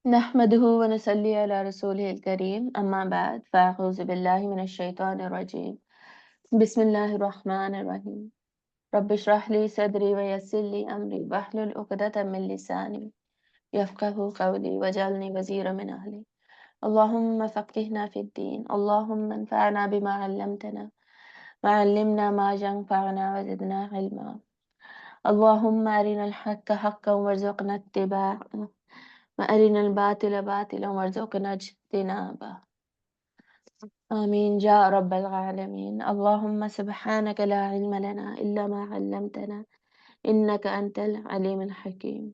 نحمده ونصلي على رسوله الكريم أما بعد فأعوذ بالله من الشيطان الرجيم بسم الله الرحمن الرحيم رب اشرح لي صدري ويسر لي أمري واحلل عقدة من لساني يفقه قولي واجعلني وزيرا من أهلي اللهم فقهنا في الدين اللهم انفعنا بما علمتنا وعلمنا ما ينفعنا وزدنا علما اللهم أرنا الحق حقا وارزقنا اتباعه وأرنا الباطل باطلا وارزقنا اجتنابه آمين يا رب العالمين اللهم سبحانك لا علم لنا إلا ما علمتنا إنك أنت العليم الحكيم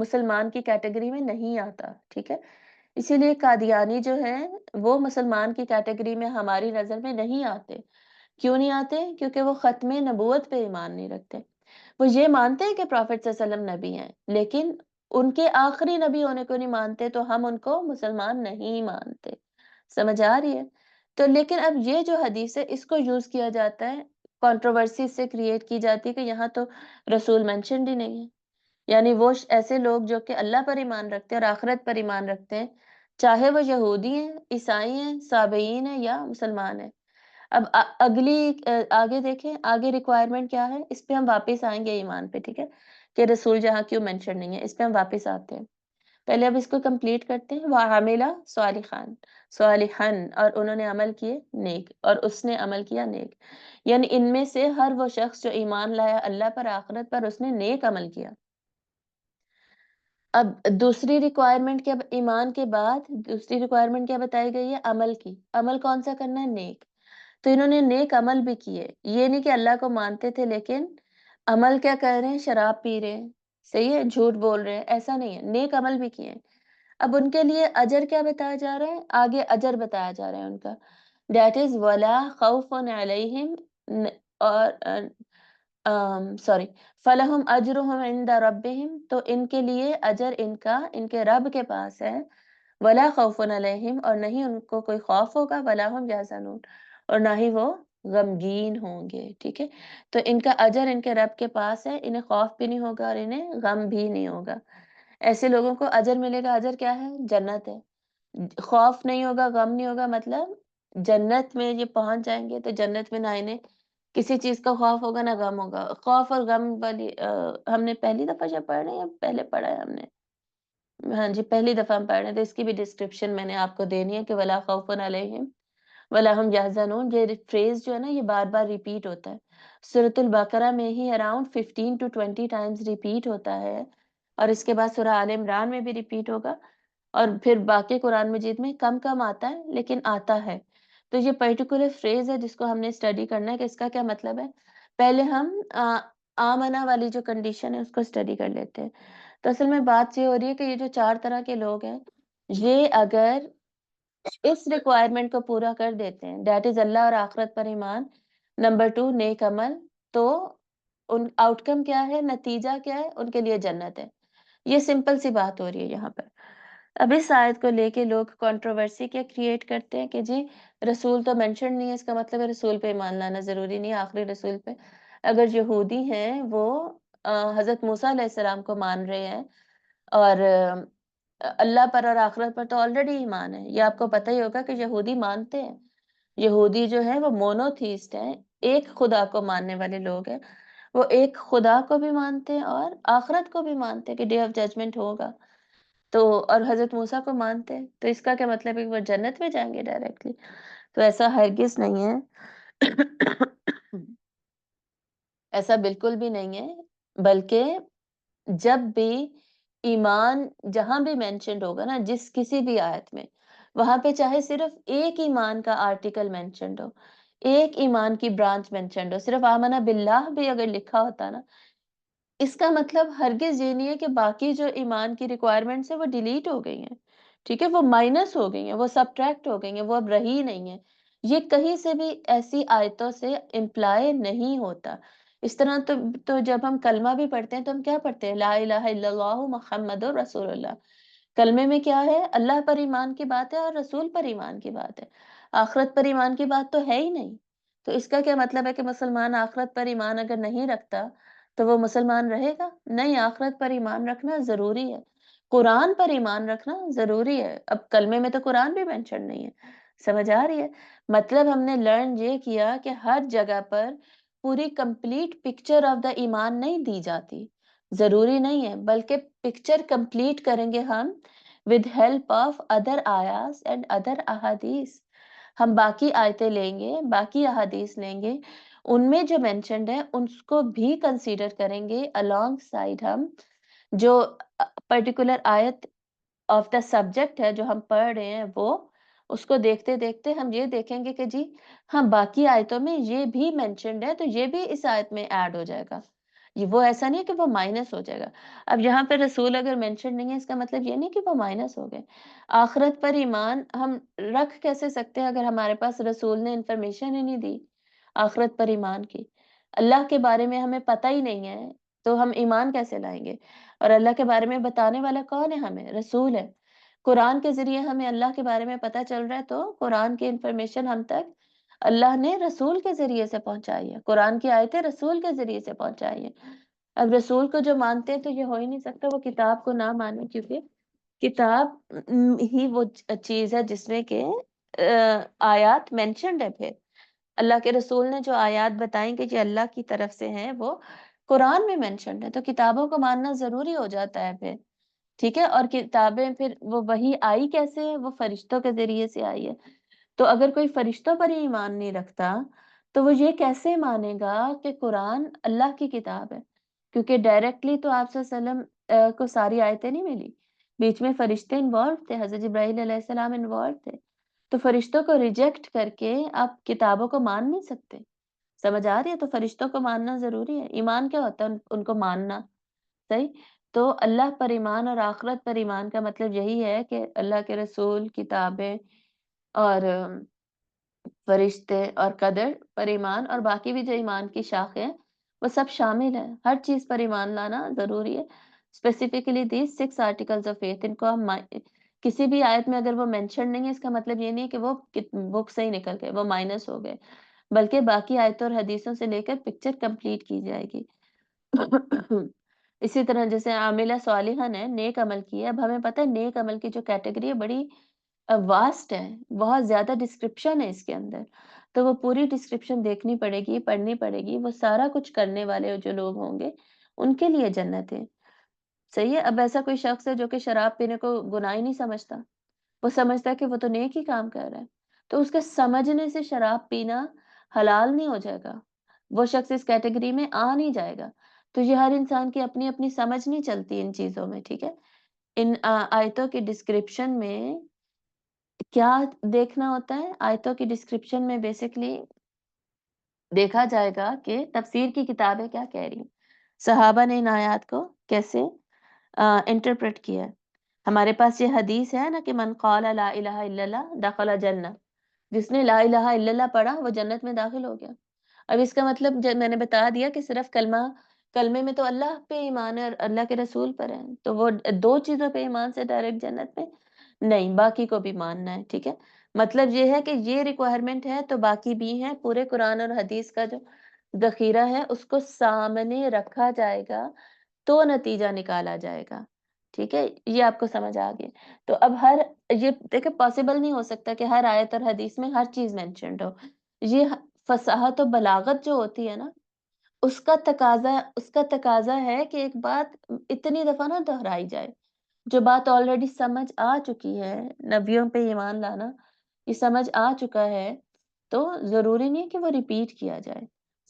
مسلمان کی کیٹیگری میں نہیں آتا، ٹھیک ہے؟ اسی لیے قادیانی جو ہیں وہ مسلمان کی کیٹیگری میں ہماری نظر میں نہیں آتے۔ کیوں نہیں آتے؟ کیونکہ وہ ختم نبوت پہ ایمان نہیں رکھتے۔ وہ یہ مانتے ہیں کہ پروفٹ صلی اللہ علیہ وسلم نبی ہیں، لیکن ان کے آخری نبی ہونے کو نہیں مانتے، تو ہم ان کو مسلمان نہیں مانتے۔ سمجھ آ رہی ہے؟ تو لیکن اب یہ جو حدیث ہے اس کو یوز کیا جاتا ہے، کنٹروورسی سے کریٹ کی جاتی ہے کہ یہاں تو رسول مینشنڈ ہی نہیں ہے۔ یعنی وہ ایسے لوگ جو کہ اللہ پر ایمان رکھتے ہیں اور آخرت پر ایمان رکھتے ہیں، چاہے وہ یہودی ہیں، عیسائی ہیں، سابعین ہیں یا مسلمان ہیں۔ اب اگلی آگے دیکھیں، آگے ریکوائرمنٹ کیا ہے، اس پہ ہم واپس آئیں گے ایمان پہ، ٹھیک ہے، کہ رسول جہاں کیوں مینشن نہیں ہے، اس پہ ہم واپس آتے ہیں۔ پہلے اب اس کو کمپلیٹ کرتے ہیں۔ وَعَمِلَ صَالِحًا، صالحًا، اور انہوں نے عمل کیے نیک، اور اس نے عمل کیا نیک، یعنی ان میں سے ہر وہ شخص جو ایمان لایا اللہ پر، آخرت پر، اس نے نیک عمل کیا۔ اب دوسری ریکوائرمنٹ کیا، ایمان کے بعد دوسری ریکوائرمنٹ کیا بتائی گئی ہے؟ عمل کی۔ عمل کون سا کرنا ہے؟ نیک۔ تو انہوں نے نیک عمل بھی کیے، یہ نہیں کہ اللہ کو مانتے تھے لیکن عمل کیا کر رہے ہیں؟ شراب پی رہے ہیں، صحیح ہے، جھوٹ بول رہے ہیں، ایسا نہیں ہے، نیک عمل بھی کیے۔ اب ان کے لیے اجر کیا بتایا جا رہا ہے؟ آگے اجر بتایا جا رہا ہے ان کا، دیٹ از ولا خوف علیہم، اور سوری، فلہم اجرہم عند ربہم، تو ان کے لیے اجر ان کا ان کے رب کے پاس ہے، ولا خوف علیہم، اور نہیں ان کو کوئی خوف ہوگا، ولا ہم یحزنون، اور نہ ہی وہ غمگین ہوں گے، ٹھیک ہے؟ تو ان کا اجر ان کے رب کے پاس ہے، انہیں خوف بھی نہیں ہوگا اور انہیں غم بھی نہیں ہوگا۔ ایسے لوگوں کو اجر ملے گا، اجر کیا ہے؟ جنت ہے۔ خوف نہیں ہوگا، غم نہیں ہوگا، مطلب جنت میں یہ پہنچ جائیں گے تو جنت میں نہ انہیں کسی چیز کا خوف ہوگا نہ غم ہوگا۔ خوف اور غم والی ہم نے پہلی دفعہ جب پڑھ رہے ہیں یا پہلے پڑھا ہے ہم نے؟ ہاں جی، پہلی دفعہ ہم پڑھ رہے ہیں، تو اس کی بھی ڈسکرپشن میں نے آپ کو دینی ہے کہ ولا خوف علیہم ولا ہم یحزنون، یہ فریز جو ہے نا یہ بار بار ریپیٹ ہوتا ہے۔ سورۃ البقرہ میں ہی اراؤنڈ 15 to 20 ٹائمز ریپیٹ ہوتا ہے، اور اس کے بعد سورہ آل عمران میں بھی ریپیٹ ہوگا، اور پھر باقی قرآن مجید میں کم کم آتا ہے لیکن آتا ہے۔ تو یہ پرٹیکولر فریز ہے جس کو ہم نے اسٹڈی کرنا ہے کہ اس کا کیا مطلب ہے۔ پہلے ہم آمنہ والی جو کنڈیشن ہے اس کو اسٹڈی کر لیتے ہیں۔ تو اصل میں بات یہ ہو رہی ہے کہ یہ جو 4 طرح کے لوگ ہیں، یہ اگر اس ریکوائرمنٹ کو پورا کر دیتے ہیں، دیٹ از اللہ اور آخرت پر ایمان، نمبر 2 نیک عمل، تو ان آؤٹ کم کیا ہے، نتیجہ کیا ہے؟ ان کے لیے جنت ہے۔ یہ سمپل سی بات ہو رہی ہے یہاں پر۔ اب اس آیت کو لے کے لوگ کنٹروورسی کیا کریٹ کرتے ہیں کہ جی رسول تو مینشن نہیں ہے، اس کا مطلب ہے رسول پہ ایمان لانا ضروری نہیں ہے، آخری رسول پہ۔ اگر یہودی ہیں وہ حضرت موسیٰ علیہ السلام کو مان رہے ہیں، اور اللہ پر اور آخرت پر تو آلریڈی ایمان ہے، یہ آپ کو پتہ ہی ہوگا کہ یہودی مانتے ہیں، یہودی جو ہے وہ مونوتھیسٹ ہیں، ایک خدا کو ماننے والے لوگ ہیں، وہ ایک خدا کو بھی مانتے ہیں اور آخرت کو بھی مانتے ہیں کہ ڈے آف ججمنٹ ہوگا، تو اور حضرت موسیٰ کو مانتے ہیں، تو اس کا کیا مطلب ہے کہ وہ جنت میں جائیں گے ڈائریکٹلی؟ تو ایسا ہرگز نہیں ہے، ایسا بالکل بھی نہیں ہے، بلکہ جب بھی ایمان جہاں بھی مینشنڈ ہوگا نا، جس کسی بھی آیت میں، وہاں پہ چاہے صرف ایک ایمان کا آرٹیکل مینشنڈ ہو، ایک ایمان کی برانچ مینشنڈ ہو، صرف آمنہ باللہ بھی اگر لکھا ہوتا نا، اس کا مطلب ہرگز یہ نہیں ہے کہ باقی جو ایمان کی ریکوائرمنٹس ہیں وہ ڈیلیٹ ہو گئی ہیں، ٹھیک ہے، وہ مائنس ہو گئی ہیں، وہ سبٹریکٹ ہو گئی ہیں، وہ اب رہی نہیں ہیں۔ یہ کہیں سے بھی ایسی آیتوں سے امپلائی نہیں ہوتا۔ اس طرح تو جب ہم کلمہ بھی پڑھتے ہیں تو ہم کیا پڑھتے ہیں؟ لا الہ الا اللہ محمد رسول اللہ۔ کلمے میں کیا ہے؟ اللہ پر ایمان کی بات ہے اور رسول پر ایمان کی بات ہے، آخرت پر ایمان کی بات تو ہے ہی نہیں۔ تو اس کا کیا مطلب ہے کہ مسلمان آخرت پر ایمان اگر نہیں رکھتا تو وہ مسلمان رہے گا؟ نہیں، آخرت پر ایمان رکھنا ضروری ہے، قرآن پر ایمان رکھنا ضروری ہے۔ اب کلمے میں تو قرآن بھی مینشن نہیں ہے، سمجھ آ رہی ہے؟ مطلب ہم نے لرن یہ کیا کہ ہر جگہ پر پوری کمپلیٹ پکچر آف دا ایمان نہیں دی جاتی، ضروری نہیں ہے، بلکہ پکچر کمپلیٹ کریں گے ہم with help of other ayahs and other ahadith۔ ہم باقی آیتیں لیں گے، باقی احادیث لیں گے، ان میں جو مینشنڈ ہے ان کو بھی کنسیڈر کریں گے along side، ہم جو پرٹیکولر آیت آف دا سبجیکٹ ہے جو ہم پڑھ رہے ہیں، وہ اس کو دیکھتے دیکھتے ہم یہ دیکھیں گے کہ جی ہاں باقی آیتوں میں یہ بھی مینشنڈ ہے تو یہ بھی اس آیت میں ایڈ ہو جائے گا، یہ وہ ایسا نہیں ہے کہ وہ مائنس ہو جائے گا. اب یہاں پہ رسول اگر مینشن نہیں ہے اس کا مطلب یہ نہیں کہ وہ مائنس ہو گئے. آخرت پر ایمان ہم رکھ کیسے سکتے ہیں اگر ہمارے پاس رسول نے انفارمیشن ہی نہیں دی آخرت پر ایمان کی. اللہ کے بارے میں ہمیں پتہ ہی نہیں ہے تو ہم ایمان کیسے لائیں گے؟ اور اللہ کے بارے میں بتانے والا کون ہے؟ ہمیں رسول ہے. قرآن کے ذریعے ہمیں اللہ کے بارے میں پتہ چل رہا ہے تو قرآن کی انفارمیشن ہم تک اللہ نے رسول کے ذریعے سے پہنچائی ہے. قرآن کی آیتیں رسول کے ذریعے سے پہنچائی ہیں. اب رسول کو جو مانتے ہیں تو یہ ہو ہی نہیں سکتا وہ کتاب کو نہ مانے، کیونکہ کتاب ہی وہ چیز ہے جس میں کہ آیات مینشنڈ ہے. پھر اللہ کے رسول نے جو آیات بتائیں کہ یہ اللہ کی طرف سے ہیں وہ قرآن میں مینشنڈ ہے، تو کتابوں کو ماننا ضروری ہو جاتا ہے پھر. ٹھیک ہے، اور کتابیں پھر وہ وحی آئی کیسے ہے؟ وہ فرشتوں کے ذریعے سے آئی ہے. تو اگر کوئی فرشتوں پر ہی ایمان نہیں رکھتا تو وہ یہ کیسے مانے گا کہ قرآن اللہ کی کتاب ہے؟ کیونکہ ڈائریکٹلی تو آپ صلی اللہ علیہ وسلم کو ساری آیتیں نہیں ملی، بیچ میں فرشتے انوالو تھے، حضرت جبرائیل علیہ السلام انوالو تھے. تو فرشتوں کو ریجیکٹ کر کے آپ کتابوں کو مان نہیں سکتے. سمجھ آ رہی ہے؟ تو فرشتوں کو ماننا ضروری ہے. ایمان کیا ہوتا ہے؟ ان کو ماننا. صحیح. تو اللہ پر ایمان اور آخرت پر ایمان کا مطلب یہی ہے کہ اللہ کے رسول، کتابیں اور فرشتے اور قدر پر ایمان، اور باقی بھی جو ایمان کی شاخیں ہیں وہ سب شامل ہیں. ہر چیز پر ایمان لانا ضروری ہے. Specifically these 6 articles of faith, ان کو ہم کسی بھی آیت میں اگر وہ مینشن نہیں ہے اس کا مطلب یہ نہیں ہے کہ وہ بک سے ہی نکل گئے، وہ مائنس ہو گئے، بلکہ باقی آیتوں اور حدیثوں سے لے کر پکچر کمپلیٹ کی جائے گی. اسی طرح جیسے عاملہ صالحہ نے نیک عمل کیا. اب ہمیں پتہ ہے نیک عمل کی جو کیٹیگری ہے بڑی واسٹ ہے، بہت زیادہ ڈسکرپشن ہے اس کے اندر، تو وہ پوری ڈسکرپشن دیکھنی پڑے گی، پڑھنی پڑے گی. وہ سارا کچھ کرنے والے جو لوگ ہوں گے ان کے لیے جنت ہے. صحیح ہے. اب ایسا کوئی شخص ہے جو کہ شراب پینے کو گناہ ہی نہیں سمجھتا، وہ سمجھتا ہے کہ وہ تو نیک ہی کام کر رہا ہے، تو اس کے سمجھنے سے شراب پینا حلال نہیں ہو جائے گا، وہ شخص اس کیٹیگری میں آ نہیں جائے گا. تو یہ ہر انسان کی اپنی اپنی سمجھ نہیں چلتی ان چیزوں میں. ٹھیک ہے. ان آیتوں کی ڈسکرپشن میں کیا دیکھنا ہوتا ہے؟ آیتوں کی ڈسکرپشن میں بیسکلی دیکھا جائے گا کہ تفسیر کی کتابیں کیا کہہ رہی ہیں، صحابہ نے ان آیات کو کیسے انٹرپریٹ کیا ہے. ہمارے پاس یہ حدیث ہے نا کہ من قال لا الہ الا اللہ دخل جنہ، جس نے لا الہ الا اللہ پڑھا وہ جنت میں داخل ہو گیا. اب اس کا مطلب میں نے بتا دیا کہ صرف کلمے میں تو اللہ پہ ایمان ہے اور اللہ کے رسول پر ہے، تو وہ دو چیزوں پہ ایمان سے ڈائریکٹ جنت میں نہیں، باقی کو بھی ماننا ہے. ٹھیک ہے. مطلب یہ ہے کہ یہ ریکوائرمنٹ ہے تو باقی بھی ہیں. پورے قرآن اور حدیث کا جو ذخیرہ ہے اس کو سامنے رکھا جائے گا تو نتیجہ نکالا جائے گا. ٹھیک ہے. یہ آپ کو سمجھ آ گیا. تو اب یہ دیکھیں پاسبل نہیں ہو سکتا کہ ہر آیت اور حدیث میں ہر چیز مینشنڈ ہو. یہ فصاحت و بلاغت جو ہوتی ہے نا اس کا تقاضا ہے کہ ایک بات اتنی دفعہ نہ دہرائی جائے. جو بات آلریڈی سمجھ آ چکی ہے، نبیوں پہ ایمان لانا یہ سمجھ آ چکا ہے، تو ضروری نہیں کہ وہ ریپیٹ کیا جائے.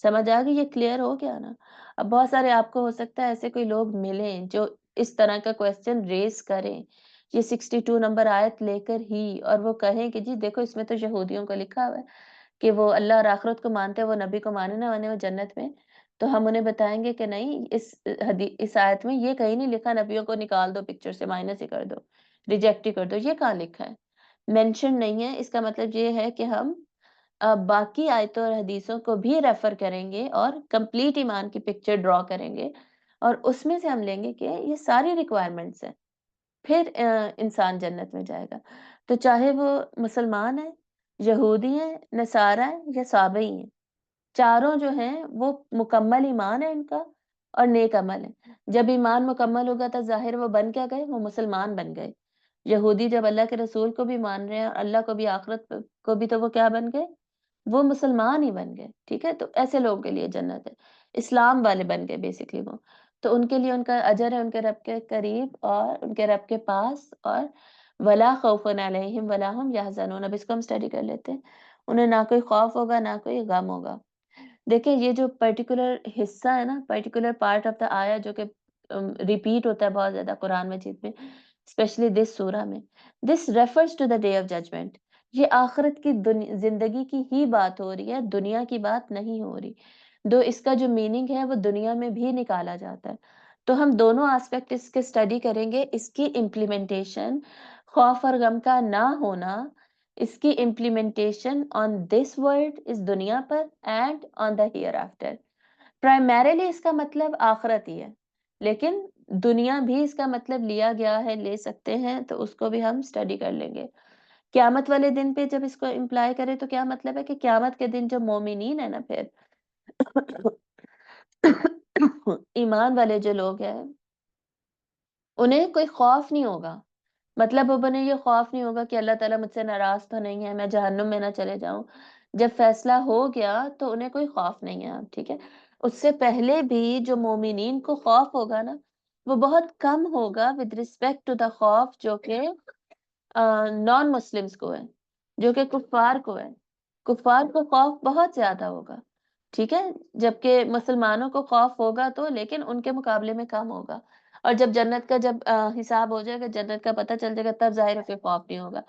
سمجھ آ گئی؟ یہ کلیئر ہو گیا نا. اب بہت سارے آپ کو ہو سکتا ہے ایسے کوئی لوگ ملیں جو اس طرح کا کویسچن ریز کریں یہ 62 نمبر آیت لے کر ہی، اور وہ کہیں کہ جی دیکھو اس میں تو یہودیوں کو لکھا ہوا ہے کہ وہ اللہ اور آخرت کو مانتے ہیں، وہ نبی کو مانے نہ مانے وہ جنت میں. تو ہم انہیں بتائیں گے کہ نہیں، اس آیت میں یہ کہیں نہیں لکھا نبیوں کو نکال دو پکچر سے، مائنس ہی کر دو، ریجیکٹ ہی کر دو. یہ کہاں لکھا ہے؟ مینشن نہیں ہے. اس کا مطلب یہ ہے کہ ہم باقی آیتوں اور حدیثوں کو بھی ریفر کریں گے اور کمپلیٹ ایمان کی پکچر ڈرا کریں گے، اور اس میں سے ہم لیں گے کہ یہ ساری ریکوائرمنٹس ہیں، پھر انسان جنت میں جائے گا. تو چاہے وہ مسلمان ہیں، یہودی ہیں، نصارہ ہیں یا صابئی ہیں، چاروں جو ہیں وہ مکمل ایمان ہے ان کا اور نیک عمل ہے. جب ایمان مکمل ہوگا تو ظاہر وہ بن کیا گئے؟ وہ مسلمان بن گئے. یہودی جب اللہ کے رسول کو بھی مان رہے ہیں اور اللہ کو بھی آخرت کو بھی، تو وہ کیا بن گئے؟ وہ مسلمان ہی بن گئے. ٹھیک ہے. تو ایسے لوگوں کے لیے جنت ہے. اسلام والے بن گئے بیسکلی وہ، تو ان کے لیے ان کا اجر ہے ان کے رب کے قریب اور ان کے رب کے پاس. اور ولا خوف علیہم ولا هم یحزنون. اب اس کو ہم اسٹڈی کر لیتے ہیں. انہیں نہ کوئی خوف ہوگا نہ کوئی غم ہوگا. دیکھیں یہ جو پرٹیکولر حصہ ہے نا، پرٹیکولر پارٹ آف دا آیا جو کہ ریپیٹ ہوتا ہے بہت زیادہ قرآن مجید میں، اسپیشلی دس سورہ میں، this refers to the day of judgment. یہ آخرت کی زندگی کی ہی بات ہو رہی ہے، دنیا کی بات نہیں ہو رہی. اس کا جو میننگ ہے وہ دنیا میں بھی نکالا جاتا ہے. تو ہم دونوں آسپیکٹ اس کے اسٹڈی کریں گے. اس کی امپلیمنٹیشن، خوف اور غم کا نہ ہونا، اس کی امپلیمنٹیشن آن دس ورلڈ، اس دنیا پر، and on the hereafter. Primarily اس کا مطلب آخرت ہی ہے، لیکن دنیا بھی اس کا مطلب لیا گیا ہے، لے سکتے ہیں، تو اس کو بھی ہم اسٹڈی کر لیں گے. قیامت والے دن پہ جب اس کو امپلائی کرے تو کیا مطلب ہے کہ قیامت کے دن جو مومنین ہے نا، پھر ایمان والے جو لوگ ہیں انہیں کوئی خوف نہیں ہوگا. مطلب اب انہیں یہ خوف نہیں ہوگا کہ اللہ تعالیٰ مجھ سے ناراض تو نہیں ہے، میں جہنم میں نہ چلے جاؤں. جب فیصلہ ہو گیا تو انہیں کوئی خوف نہیں ہے. ٹھیک ہے، اس سے پہلے بھی جو مومنین کو خوف ہوگا نا، وہ بہت کم ہوگا ود رسپیکٹ ٹو دا خوف جو کہ نان مسلمس کو ہے، جو کہ کفار کو ہے. کفار کو خوف بہت زیادہ ہوگا. ٹھیک ہے، جبکہ مسلمانوں کو خوف ہوگا تو لیکن ان کے مقابلے میں کم ہوگا. اور جب جنت کا حساب ہو جائے گا، جنت کا پتہ چل جائے گا، تب ظاہر ہے کہ خوف نہیں ہوگا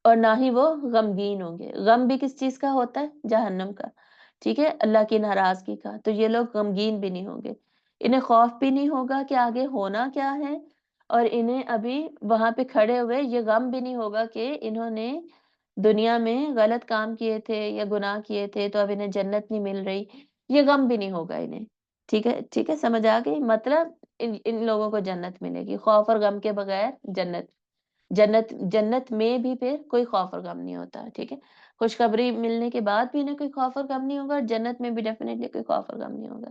اور نہ ہی وہ غمگین ہوں گے. غم بھی کس چیز کا ہوتا ہے؟ جہنم کا. ٹھیک ہے، اللہ کی ناراضگی کا. تو یہ لوگ غمگین بھی نہیں ہوں گے، انہیں خوف بھی نہیں ہوگا کہ آگے ہونا کیا ہے، اور انہیں ابھی وہاں پہ کھڑے ہوئے یہ غم بھی نہیں ہوگا کہ انہوں نے دنیا میں غلط کام کیے تھے یا گناہ کیے تھے تو اب انہیں جنت نہیں مل رہی. یہ غم بھی نہیں ہوگا انہیں. ٹھیک ہے، ٹھیک ہے، سمجھ آ گئی؟ مطلب ان لوگوں کو جنت ملے گی خوف اور غم کے بغیر. جنت میں بھی پھر کوئی خوف اور غم نہیں ہوتا. ٹھیک ہے، خوشخبری ملنے کے بعد بھی انہیں کوئی خوف اور غم نہیں ہوگا، اور جنت میں بھی ڈیفینیٹلی کوئی خوف اور غم نہیں ہوگا.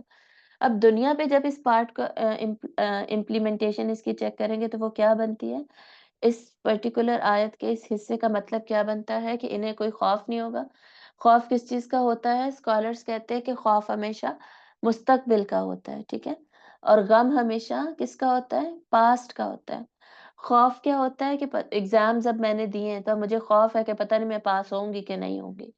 اب دنیا پہ جب اس پارٹ کا امپلیمنٹیشن اس کی چیک کریں گے تو وہ کیا بنتی ہے؟ اس پرٹیکولر آیت کے اس حصے کا مطلب کیا بنتا ہے کہ انہیں کوئی خوف نہیں ہوگا. خوف کس چیز کا ہوتا ہے؟ اسکالرس کہتے ہیں کہ خوف ہمیشہ مستقبل کا ہوتا ہے. ٹھیک ہے، اور غم ہمیشہ کس کا ہوتا ہے؟ پاسٹ کا ہوتا ہے. خوف کیا ہوتا ہے کہ ایگزام جب میں نے دیے ہیں تو مجھے خوف ہے کہ پتہ نہیں میں پاس ہوں گی کہ نہیں ہوں گی،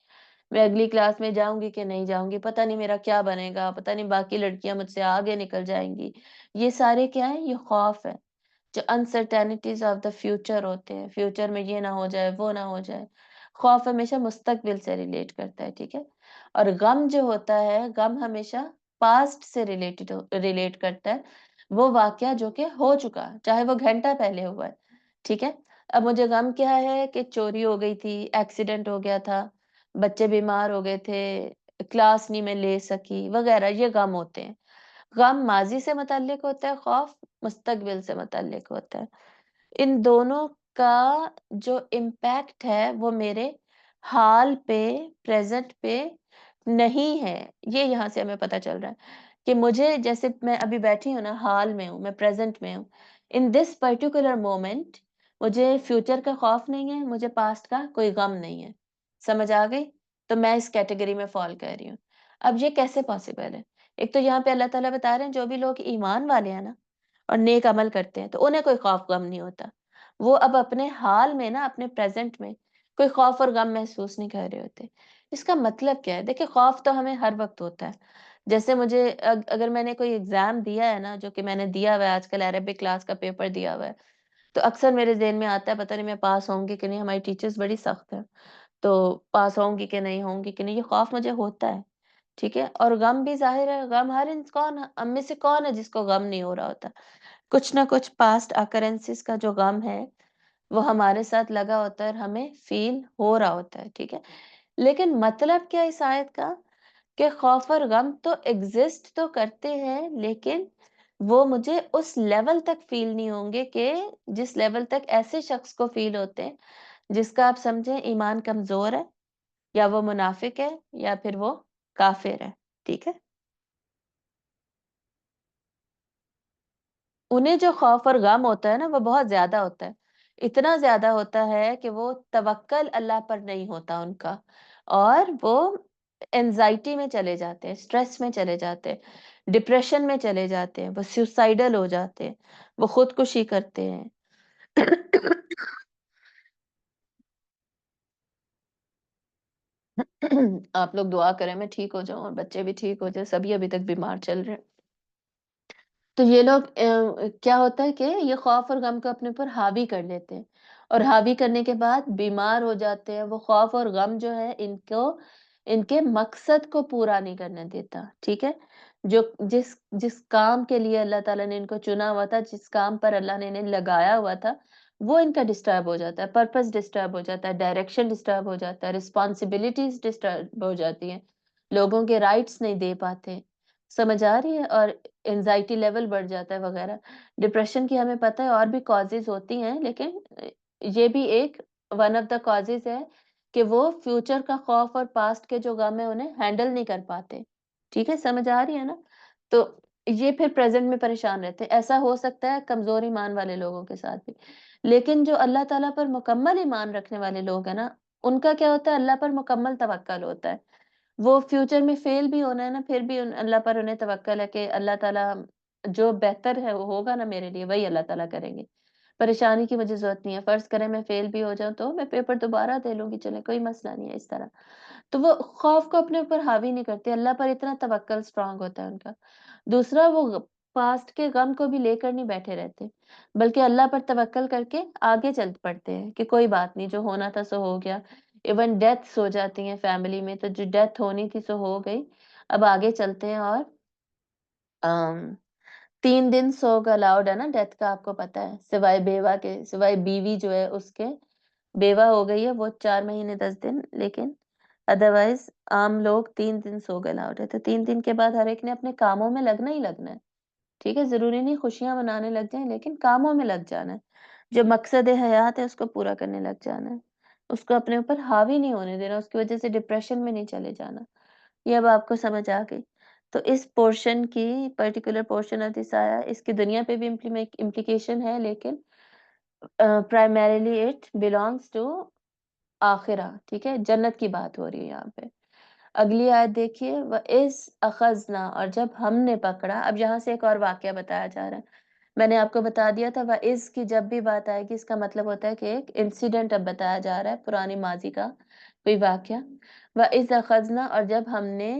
میں اگلی کلاس میں جاؤں گی کہ نہیں جاؤں گی، پتہ نہیں میرا کیا بنے گا، پتہ نہیں باقی لڑکیاں مجھ سے آگے نکل جائیں گی. یہ سارے کیا ہیں؟ یہ خوف ہے. جو انسرٹینٹیز آف دا فیوچر ہوتے ہیں، فیوچر میں یہ نہ ہو جائے، وہ نہ ہو جائے. خوف ہمیشہ مستقبل سے ریلیٹ کرتا ہے. ٹھیک ہے، اور غم جو ہوتا ہے، غم ہمیشہ پاسٹ سے ریلیٹ کرتا ہے. وہ واقعہ جو کہ ہو چکا، چاہے وہ گھنٹہ پہلے ہوا ہے. ٹھیک ہے، اب مجھے غم کیا ہے کہ چوری ہو گئی تھی، ایکسیڈنٹ ہو گیا تھا، بچے بیمار ہو گئے تھے، کلاس نہیں میں لے سکی وغیرہ. یہ غم ہوتے ہیں. غم ماضی سے متعلق ہوتا ہے، خوف مستقبل سے متعلق ہوتا ہے. ان دونوں کا جو امپیکٹ ہے وہ میرے حال پہ، پریزنٹ پہ نہیں ہے. یہ یہاں سے ہمیں پتہ چل رہا ہے کہ مجھے جیسے میں ابھی بیٹھی ہوں نا، حال میں ہوں، میں پریزنٹ میں ہوں. ان دس پرٹیکولر مومنٹ مجھے فیوچر کا خوف نہیں ہے، مجھے پاسٹ کا کوئی غم نہیں ہے. سمجھ آ گئی؟ تو میں اس کیٹیگری میں فال کر رہی ہوں. اب یہ کیسے پاسبل ہے؟ ایک تو یہاں پہ اللہ تعالیٰ بتا رہے ہیں جو بھی لوگ ایمان والے ہیں نا اور نیک عمل کرتے ہیں تو انہیں کوئی خوف غم نہیں ہوتا. وہ اب اپنے حال میں نا، اپنے پریزنٹ میں کوئی خوف اور غم محسوس نہیں کر رہے ہوتے. اس کا مطلب کیا ہے؟ دیکھیں، خوف تو ہمیں ہر وقت ہوتا ہے. جیسے مجھے اگر میں نے کوئی ایگزام دیا ہے نا، جو کہ میں نے دیا ہوا ہے، آج کل عربک کلاس کا پیپر دیا ہوا ہے، تو اکثر میرے ذہن میں آتا ہے پتہ نہیں میں پاس ہوں گی کہ نہیں. ہماری ٹیچرز بڑی سخت ہیں، تو پاس ہوں گی کہ نہیں ہوں گی کہ نہیں، یہ خوف مجھے ہوتا ہے. ٹھیک ہے، اور غم بھی ظاہر ہے. غم ہر کون ہم میں سے کون ہے جس کو غم نہیں ہو رہا ہوتا؟ کچھ نہ کچھ پاسٹ اکرنسز کا جو غم ہے وہ ہمارے ساتھ لگا ہوتا ہے اور ہمیں فیل ہو رہا ہوتا ہے. ٹھیک ہے، لیکن مطلب کیا اس آیت کا؟ کہ خوف اور غم تو ایگزسٹ تو کرتے ہیں، لیکن وہ مجھے اس لیول تک فیل نہیں ہوں گے کہ جس لیول تک ایسے شخص کو فیل ہوتے ہیں جس کا آپ سمجھیں ایمان کمزور ہے، یا وہ منافق ہے، یا پھر وہ کافر ہے. ٹھیک ہے، انہیں جو خوف اور غم ہوتا ہے نا وہ بہت زیادہ ہوتا ہے. اتنا زیادہ ہوتا ہے کہ وہ توکل اللہ پر نہیں ہوتا ان کا، اور وہ انزائٹی میں چلے جاتے ہیں، سٹریس میں چلے جاتے ہیں، ڈپریشن میں چلے جاتے ہیں، وہ سیوسائڈل ہو جاتے ہیں، وہ خودکشی کرتے ہیں. آپ لوگ دعا کریں میں ٹھیک ہو جاؤں اور بچے بھی ٹھیک ہو جائے. سبھی ابھی تک بیمار چل رہے ہیں. تو یہ لوگ کیا ہوتا ہے کہ یہ خوف اور غم کو اپنے اوپر حاوی کر لیتے ہیں، اور حاوی کرنے کے بعد بیمار ہو جاتے ہیں. وہ خوف اور غم جو ہے ان کو ان کے مقصد کو پورا نہیں کرنے دیتا، ٹھیک ہے؟ جو جس کام کے لیے اللہ تعالیٰ نے ان کو چنا ہوا تھا، جس کام پر اللہ نے انہیں لگایا ہوا تھا، وہ ان کا ڈسٹرب ہو جاتا ہے، پرپس ڈسٹرب ہو جاتا ہے، ڈائریکشن ڈسٹرب ہو جاتا ہے، رسپانسبلٹیز ڈسٹرب ہو جاتی ہیں، لوگوں کے رائٹس نہیں دے پاتے، سمجھ آ رہی ہے؟ اور انزائٹی لیول بڑھ جاتا ہے وغیرہ۔ ڈپریشن کی ہمیں پتہ ہے اور بھی کازز ہوتی ہیں، لیکن یہ بھی ایک ون آف دا کازز ہے کہ وہ فیوچر کا خوف اور پاسٹ کے جو غم ہے انہیں ہینڈل نہیں کر پاتے، ٹھیک ہے؟ سمجھ آ رہی ہے نا؟ تو یہ پھر پریزنٹ میں پریشان رہتے ہیں۔ ایسا ہو سکتا ہے کمزور ایمان والے لوگوں کے ساتھ بھی، لیکن جو اللہ تعالیٰ پر مکمل ایمان رکھنے والے لوگ ہیں نا، ان کا کیا ہوتا ہے؟ اللہ پر مکمل توکل ہوتا ہے۔ وہ فیوچر میں فیل بھی ہونا ہے نا، پھر بھی اللہ پر انہیں توکل ہے کہ اللہ تعالیٰ جو بہتر ہے وہ ہوگا نا میرے لیے، وہی اللہ تعالیٰ کریں گے۔ پریشانی کی مجھے ضرورت نہیں ہے، فرض کریں میں فیل بھی ہو جاؤں تو میں پیپر دوبارہ دے لوں گی، چلے کوئی مسئلہ نہیں ہے اس طرح۔ تو وہ خوف کو اپنے اوپر حاوی نہیں کرتے، اللہ پر اتنا توکل اسٹرانگ ہوتا ہے ان کا۔ دوسرا، وہ پاسٹ کے غم کو بھی لے کر نہیں بیٹھے رہتے، بلکہ اللہ پر توکل کر کے آگے چل پڑتے ہیں کہ کوئی بات نہیں، جو ہونا تھا سو ہو گیا۔ ایون ڈیتھس ہو جاتی ہیں فیملی میں، تو جو ڈیتھ ہونی تھی سو ہو گئی، اب آگے چلتے ہیں۔ اور 3 دن سوگ الاؤڈ ہے نا ڈیتھ کا، آپ کو پتا ہے، سوائے بیوہ کے، سوائے بیوی جو ہے اس کے، بیوہ ہو گئی ہے وہ 4 مہینے 10 دن، لیکن ادروائز عام لوگ 3 دن سوگ الاؤڈ ہے۔ تو 3 دن کے بعد ہر ایک نے اپنے کاموں میں لگنا ہی لگنا ہے، ٹھیک ہے؟ ضروری نہیں خوشیاں منانے لگ جائیں، لیکن کاموں میں لگ جانا ہے، جو مقصد حیات ہے اس کو پورا کرنے لگ جانا ہے، اس کو اپنے اوپر حاوی نہیں ہونے دینا، اس کی وجہ سے ڈپریشن میں نہیں چلے جانا۔ یہ اب آپ کو سمجھ آ گئی؟ تو اس پورشن کی، پرٹیکولر پورشن آف دس آیا، اس کی دنیا پہ بھی امپلیکیشن ہے، لیکن primarily it belongs to آخرہ، ٹھیک ہے؟ جنت کی بات ہو رہی ہے یہاں پہ۔ اگلی آیت دیکھیے، وَإِذْ أَخَذْنَا، اور جب ہم نے پکڑا۔ اب یہاں سے ایک اور واقعہ بتایا جا رہا ہے۔ میں نے آپ کو بتا دیا تھا وَإِذْ کی جب بھی بات آئے گی اس کا مطلب ہوتا ہے کہ ایک انسیڈنٹ اب بتایا جا رہا ہے، پرانی ماضی کا کوئی واقعہ۔ وَإِذْ أَخَذْنَا، اور جب ہم نے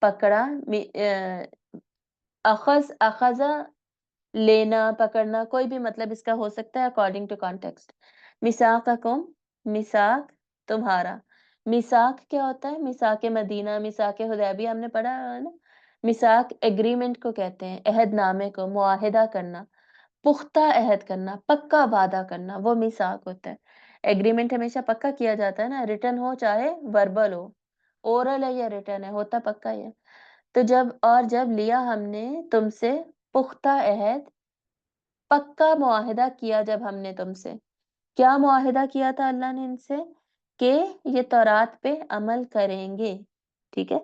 پکڑا، اخذ لینا، پکڑنا، کوئی بھی مطلب اس کا ہو سکتا ہے اکارڈنگ ٹو کانٹیکسٹ۔ میثاقکم، میثاق تمہارا۔ میثاق کیا ہوتا ہے؟ میثاق مدینہ، میثاق حدیبیہ ہم نے پڑھا ہے نا۔ میثاق ایگریمنٹ کو کہتے ہیں، عہد نامے کو، معاہدہ کرنا، پختہ عہد کرنا، پکا وعدہ کرنا، وہ میثاق ہوتا ہے۔ ایگریمنٹ ہمیشہ پکا کیا جاتا ہے نا، ریٹن ہو چاہے وربل ہو، اورل ہے یا ریٹن ہے، ہوتا پکا ہی ہے۔ تو جب لیا ہم نے تم سے پختہ عہد، پکا معاہدہ کیا جب ہم نے تم سے، کیا معاہدہ کیا تھا اللہ نے ان سے؟ کہ یہ تورات پہ عمل کریں گے، ٹھیک ہے؟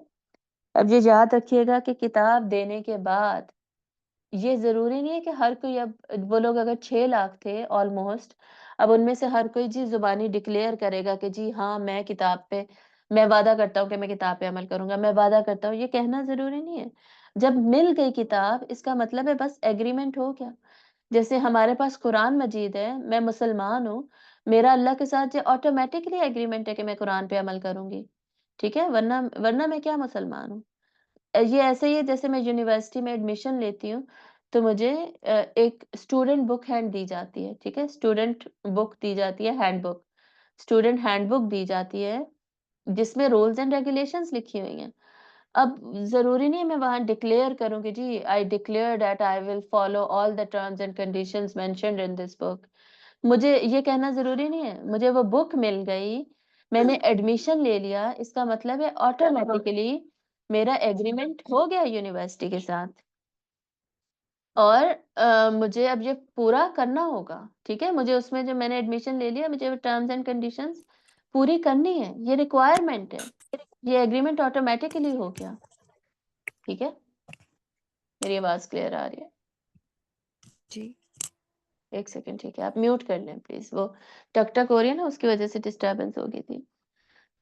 اب یہ یاد رکھیے گا کہ کتاب دینے کے بعد یہ ضروری نہیں ہے کہ ہر کوئی، اب وہ لوگ اگر 6 لاکھ تھے آلموسٹ، اب ان میں سے ہر کوئی جی زبانی ڈکلیئر کرے گا کہ جی ہاں میں کتاب پہ، میں وعدہ کرتا ہوں کہ میں کتاب پہ عمل کروں گا، میں وعدہ کرتا ہوں، یہ کہنا ضروری نہیں ہے۔ جب مل گئی کتاب، اس کا مطلب ہے بس ایگریمنٹ ہو گیا۔ جیسے ہمارے پاس قرآن مجید ہے، میں مسلمان ہوں، میرا اللہ کے ساتھ یہ آٹومیٹکلی ایگریمنٹ ہے کہ میں قرآن پہ عمل کروں گی، ٹھیک ہے؟ ورنہ میں کیا مسلمان ہوں؟ یہ ایسے ہی ہے جیسے میں یونیورسٹی میں ایڈمیشن لیتی ہوں تو مجھے ایک اسٹوڈنٹ بک ہینڈ دی جاتی ہے، ٹھیک ہے؟ اسٹوڈنٹ بک دی جاتی ہے، handbook, student handbook دی جاتی ہے جس میں رولز اینڈ ریگولیشنز لکھی ہوئی ہیں۔ اب ضروری نہیں ہے میں وہاں ڈکلیئر کروں کہ جی I declare that I will follow all the terms and conditions mentioned in this book, مجھے یہ کہنا ضروری نہیں ہے۔ مجھے وہ بک مل گئی، میں نے ایڈمیشن لے لیا، اس کا مطلب ہے آٹومیٹکلی میرا ایگریمنٹ ہو گیا یونیورسٹی کے ساتھ، اور مجھے اب یہ پورا کرنا ہوگا، ٹھیک ہے؟ مجھے اس میں جو میں نے ایڈمیشن لے لیا، مجھے ٹرمز اینڈ کنڈیشنز پوری کرنی ہے، یہ ریکوائرمنٹ ہے، یہ ایگریمنٹ آٹومیٹکلی ہو گیا، ٹھیک ہے؟ میری آواز کلیئر آ رہی ہے؟ جی ایک سیکنڈ، ٹھیک ہے؟ آپ میوٹ کر لیں پلیز، وہ ٹک ٹک ہو رہی ہے نا، اس کی وجہ سے ڈسٹربنس ہو گئی تھی۔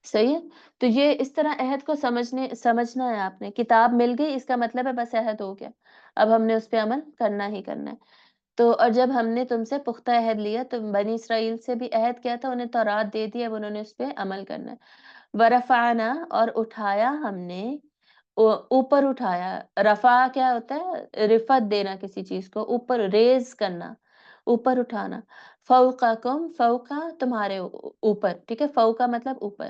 صحیح ہے؟ تو یہ اس طرح عہد کو سمجھنا ہے آپ نے، کتاب مل گئی اس کا مطلب ہے بس عہد ہو گیا، اب ہم نے اس پہ عمل کرنا ہی کرنا ہے۔ تو اور جب ہم نے تم سے پختہ عہد لیا، تو بنی اسرائیل سے بھی عہد کیا تھا، انہیں تورات دے دی، اب انہوں نے اس پہ عمل کرنا ہے۔ ورفعنا، اور اٹھایا ہم نے، اوپر اٹھایا۔ رفع کیا ہوتا ہے؟ رفعت دینا کسی چیز کو، اوپر ریز کرنا، اوپر اٹھانا۔ فوقکم، فوقا تمہارے اوپر، ٹھیک ہے؟ فوقا مطلب اوپر،